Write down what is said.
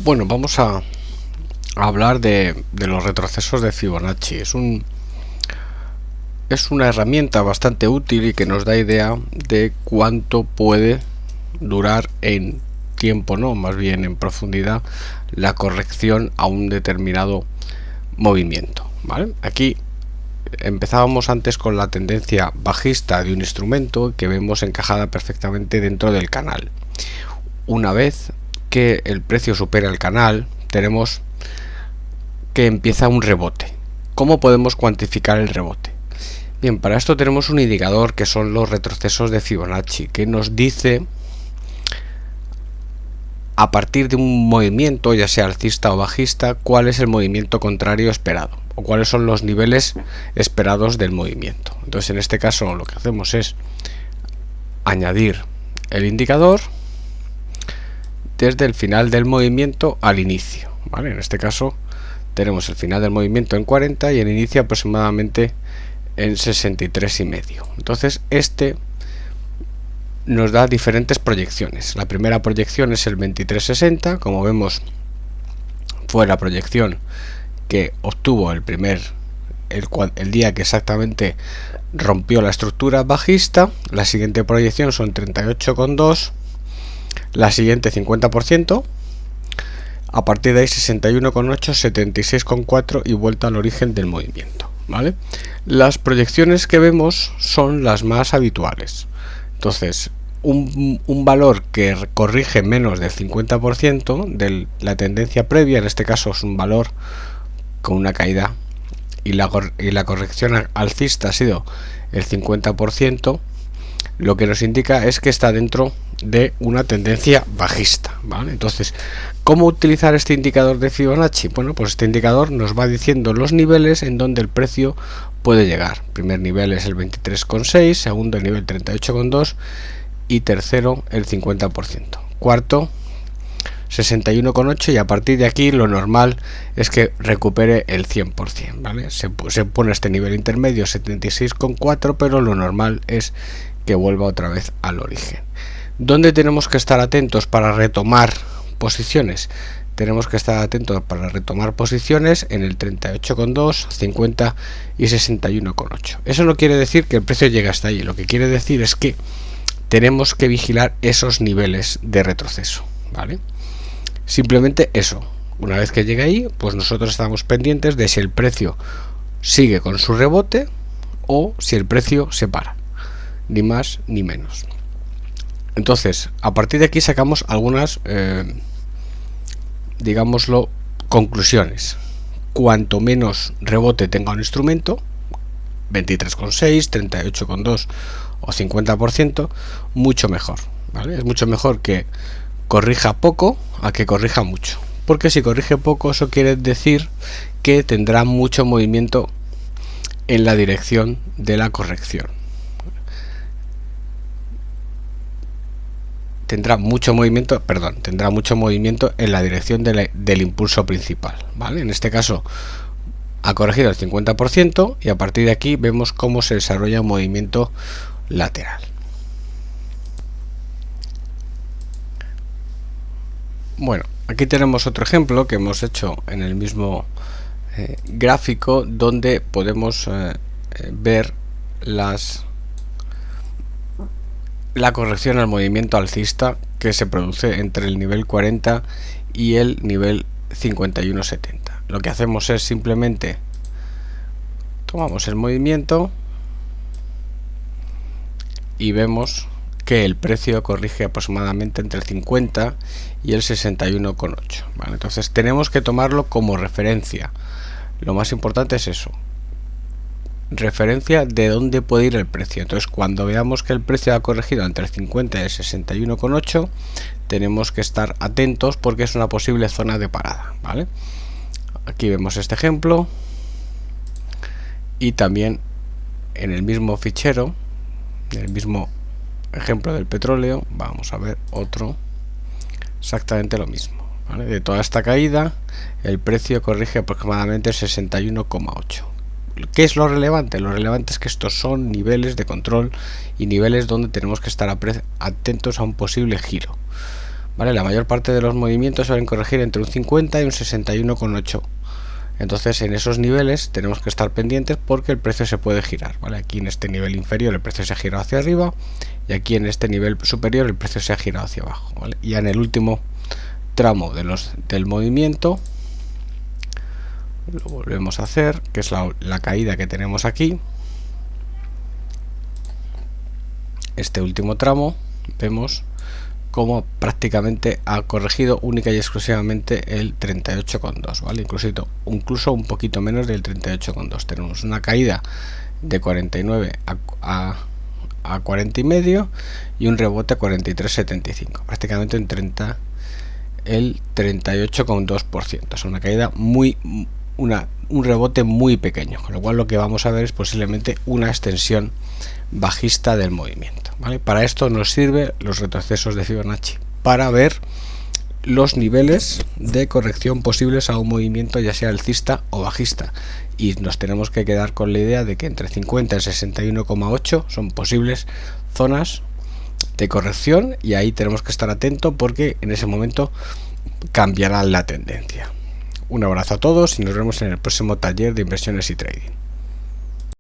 Bueno, vamos a hablar de los retrocesos de Fibonacci. Es una herramienta bastante útil y que nos da idea de cuánto puede durar en tiempo, no, más bien en profundidad, la corrección a un determinado movimiento, ¿vale? Aquí empezábamos antes con la tendencia bajista de un instrumento que vemos encajada perfectamente dentro del canal. Una vez que el precio supera el canal, tenemos que empieza un rebote. ¿Cómo podemos cuantificar el rebote? Bien, para esto tenemos un indicador que son los retrocesos de Fibonacci, que nos dice a partir de un movimiento, ya sea alcista o bajista, cuál es el movimiento contrario esperado o cuáles son los niveles esperados del movimiento. Entonces, en este caso lo que hacemos es añadir el indicador desde el final del movimiento al inicio, ¿vale? En este caso tenemos el final del movimiento en 40 y el inicio aproximadamente en 63,5. Entonces este nos da diferentes proyecciones. La primera proyección es el 23,60. Como vemos, fue la proyección que obtuvo el día que exactamente rompió la estructura bajista. La siguiente proyección son 38,2, la siguiente 50%, a partir de ahí 61,8, 76,4 y vuelta al origen del movimiento, ¿vale? Las proyecciones que vemos son las más habituales. Entonces, un valor que corrige menos del 50% de la tendencia previa, en este caso es un valor con una caída y la corrección alcista ha sido el 50%, lo que nos indica es que está dentro de una tendencia bajista, ¿vale? Entonces, ¿cómo utilizar este indicador de Fibonacci? Bueno, pues este indicador nos va diciendo los niveles en donde el precio puede llegar. El primer nivel es el 23,6, segundo nivel 38,2 y tercero el 50%. Cuarto 61,8 y a partir de aquí lo normal es que recupere el 100%, ¿vale? Se pone este nivel intermedio 76,4, pero lo normal es que vuelva otra vez al origen. ¿Dónde tenemos que estar atentos para retomar posiciones? Tenemos que estar atentos para retomar posiciones en el 38,2, 50 y 61,8. Eso no quiere decir que el precio llegue hasta ahí, lo que quiere decir es que tenemos que vigilar esos niveles de retroceso, ¿vale? Simplemente eso. Una vez que llegue ahí, pues nosotros estamos pendientes de si el precio sigue con su rebote o si el precio se para, ni más ni menos. Entonces, a partir de aquí sacamos algunas, digámoslo, conclusiones. Cuanto menos rebote tenga un instrumento, 23,6, 38,2 o 50%, mucho mejor, ¿vale? Es mucho mejor que corrija poco a que corrija mucho, porque si corrige poco, eso quiere decir que tendrá mucho movimiento en la dirección de la corrección. Tendrá mucho movimiento en la dirección del impulso principal, ¿vale? En este caso ha corregido el 50% y a partir de aquí vemos cómo se desarrolla un movimiento lateral. Bueno, aquí tenemos otro ejemplo que hemos hecho en el mismo gráfico, donde podemos ver la corrección al movimiento alcista que se produce entre el nivel 40 y el nivel 51,70. Lo que hacemos es simplemente tomamos el movimiento y vemos que el precio corrige aproximadamente entre el 50 y el 61,8, ¿vale? Entonces tenemos que tomarlo como referencia. Lo más importante es eso, referencia de dónde puede ir el precio. Entonces, cuando veamos que el precio ha corregido entre el 50 y el 61,8, tenemos que estar atentos porque es una posible zona de parada, ¿vale? Aquí vemos este ejemplo y también en el mismo fichero, en el mismo ejemplo del petróleo, vamos a ver otro exactamente lo mismo, ¿vale? De toda esta caída, el precio corrige aproximadamente el 61,8. ¿Qué es lo relevante? Lo relevante es que estos son niveles de control y niveles donde tenemos que estar atentos a un posible giro, ¿vale? La mayor parte de los movimientos suelen corregir entre un 50 y un 61,8. Entonces en esos niveles tenemos que estar pendientes porque el precio se puede girar, ¿vale? Aquí en este nivel inferior el precio se ha girado hacia arriba y aquí en este nivel superior el precio se ha girado hacia abajo, ¿vale? Y ya en el último tramo del movimiento lo volvemos a hacer, que es la caída que tenemos aquí. Este último tramo vemos como prácticamente ha corregido única y exclusivamente el 38,2, ¿vale? Incluso un poquito menos del 38,2. Tenemos una caída de 49 a 40,5 y un rebote a 43,75, prácticamente el 38,2%. Es una caída un rebote muy pequeño, con lo cual lo que vamos a ver es posiblemente una extensión bajista del movimiento, ¿vale? Para esto nos sirve los retrocesos de Fibonacci, para ver los niveles de corrección posibles a un movimiento, ya sea alcista o bajista, y nos tenemos que quedar con la idea de que entre 50 y 61,8 son posibles zonas de corrección, y ahí tenemos que estar atentos porque en ese momento cambiará la tendencia. Un abrazo a todos y nos vemos en el próximo taller de inversiones y trading.